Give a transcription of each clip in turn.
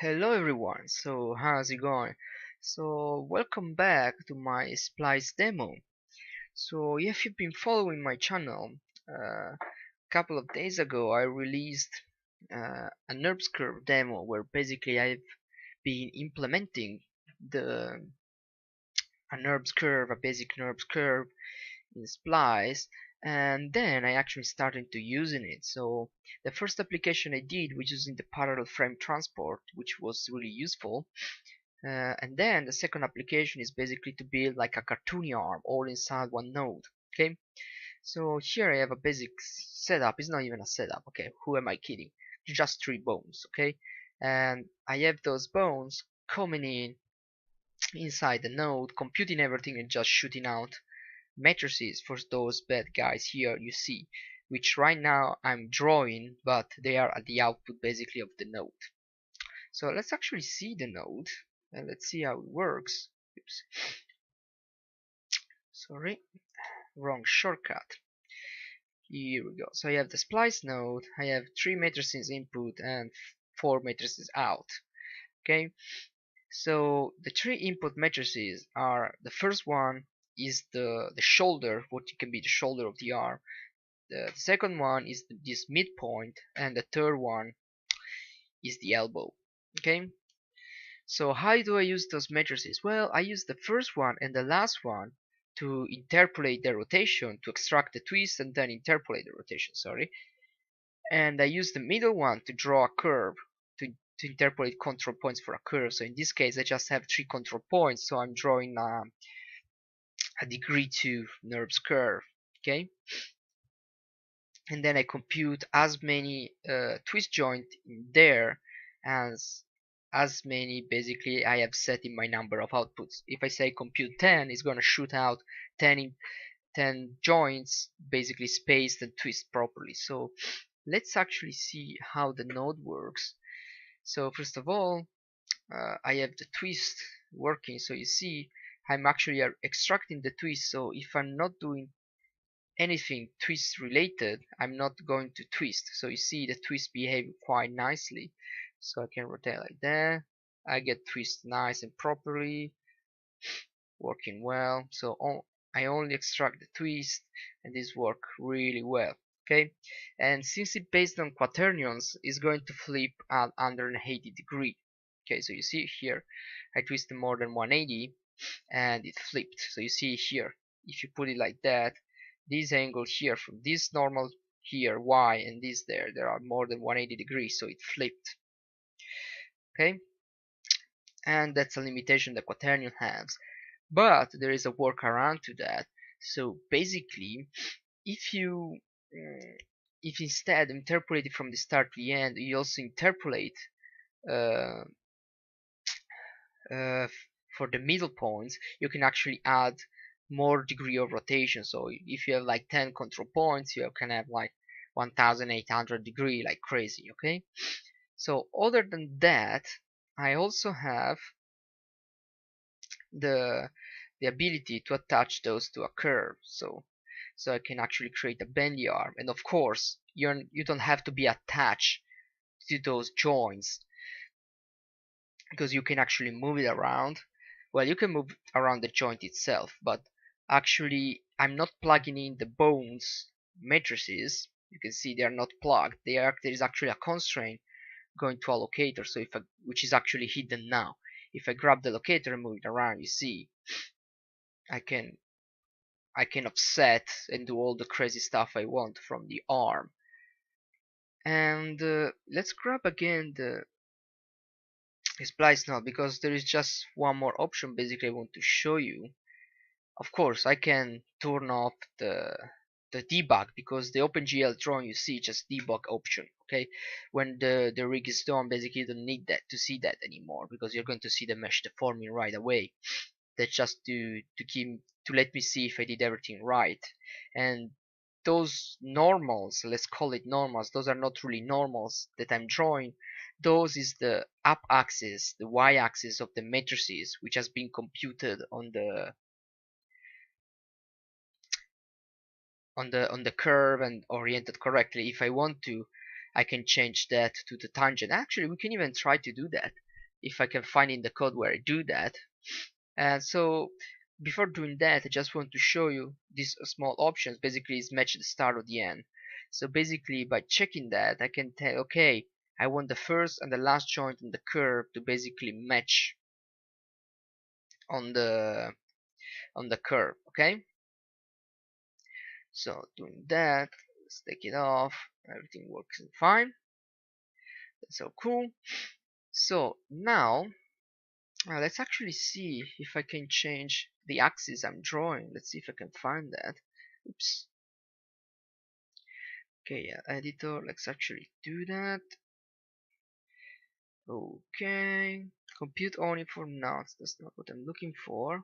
Hello everyone, so how's it going? So welcome back to my Splice demo. So if you've been following my channel, a couple of days ago I released a NURBS curve demo where basically I've been implementing the a NURBS curve, a basic NURBS curve in Splice, and then I actually started to using it. So the first application I did was using the parallel frame transport, which was really useful. And then the second application is basically to build like a cartoony arm all inside one node. Okay, so here I have a basic setup. It's not even a setup. Okay, who am I kidding? Just three bones. Okay, and I have those bones coming in inside the node, computing everything and just shooting out matrices for those bad guys here you see, which right now I'm drawing, but they are at the output basically of the node. So let's actually see the node and let's see how it works. Oops. Sorry, wrong shortcut. Here we go. So I have the splice node, I have three matrices input and four matrices out. Okay, so the three input matrices are, the first one is the shoulder, what can be the shoulder of the arm. The second one is this midpoint, and the third one is the elbow. Okay, so how do I use those matrices? Well, I use the first one and the last one to interpolate the rotation, to extract the twist and then interpolate the rotation, sorry. And I use the middle one to draw a curve, to interpolate control points for a curve. So in this case I just have three control points, so I'm drawing a degree 2 NURBS curve. Okay, and then I compute as many twist joint in there as many basically I have set in my number of outputs. If I say compute 10, it's gonna shoot out 10 joints basically spaced and twist properly. So let's actually see how the node works. So first of all, I have the twist working, so you see I'm actually extracting the twist. So if I'm not doing anything twist related, I'm not going to twist. So you see the twist behave quite nicely. So I can rotate like that. I get twist nice and properly, working well. So I only extract the twist, and this work really well. Okay, and since it's based on quaternions, it's going to flip at under an 80 degree. Okay, so you see here, I twisted more than 180, and it flipped. So you see here, if you put it like that, this angle here from this normal here y and this there are more than 180 degrees, so it flipped. Okay, and that's a limitation the quaternion has, but there is a workaround to that. So basically, if you if instead interpolate it from the start to the end, you also interpolate uh, uh, for the middle points, you can actually add more degree of rotation. So if you have like 10 control points, you can have like 1800 degree, like crazy. Okay, so other than that, I also have the ability to attach those to a curve. So I can actually create a bendy arm, and of course you don't have to be attached to those joints, because you can actually move it around. Well, you can move around the joint itself, but actually I'm not plugging in the bones matrices. You can see they are not plugged. There is actually a constraint going to a locator, so which is actually hidden now. If I grab the locator and move it around, you see I can offset and do all the crazy stuff I want from the arm. And let's grab again the splice node, because there is just one more option basically I want to show you. Of course I can turn off the debug, because the OpenGL drawing you see just debug option. Okay, when the rig is done, basically you don't need that to see that anymore, because you're going to see the mesh deforming right away. That's just to let me see if I did everything right. And those normals, let's call it normals, those are not really normals that I'm drawing. Those is the up axis, the y axis of the matrices, which has been computed on the curve and oriented correctly. If I want to, I can change that to the tangent. Actually, we can even try to do that. if I can find in the code where I do that. And so before doing that, I just want to show you these small options. Basically is match the start or the end. So basically by checking that, I can tell, okay, I want the first and the last joint in the curve to basically match on the curve. Okay, so doing that, let's take it off. Everything works fine. That's so cool. So now let's actually see if I can change the axis I'm drawing. Let's see if I can find that. Oops. Okay, yeah, editor, let's actually do that. Okay, compute only for nodes. That's not what I'm looking for.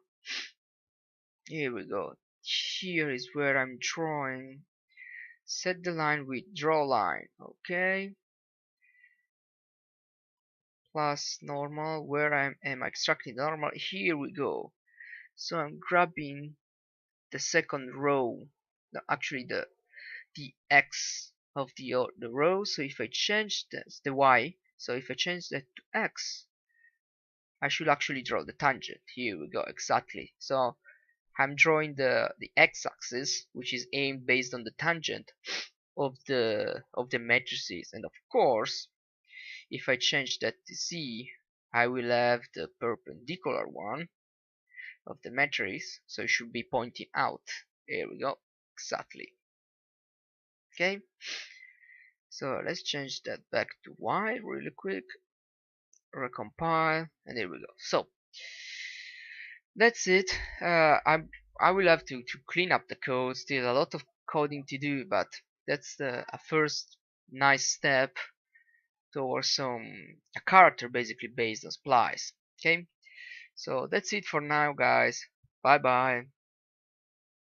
Here we go. Here is where I'm drawing. Set the line with draw line. Okay. Plus normal, where I am extracting normal. Here we go. So I'm grabbing the second row. No, actually the x of the row. So if I change this, the y. So if I change that to x, I should actually draw the tangent. Here we go, exactly. So I'm drawing the x-axis, which is aimed based on the tangent of the matrices, and of course, if I change that to z, I will have the perpendicular one of the matrix, so it should be pointing out. Here we go, exactly. Okay, so let's change that back to y really quick. Recompile, and here we go. So that's it. I will have to clean up the code. Still a lot of coding to do, but that's a first nice step towards a character basically based on Splice. Okay, so that's it for now, guys. Bye bye.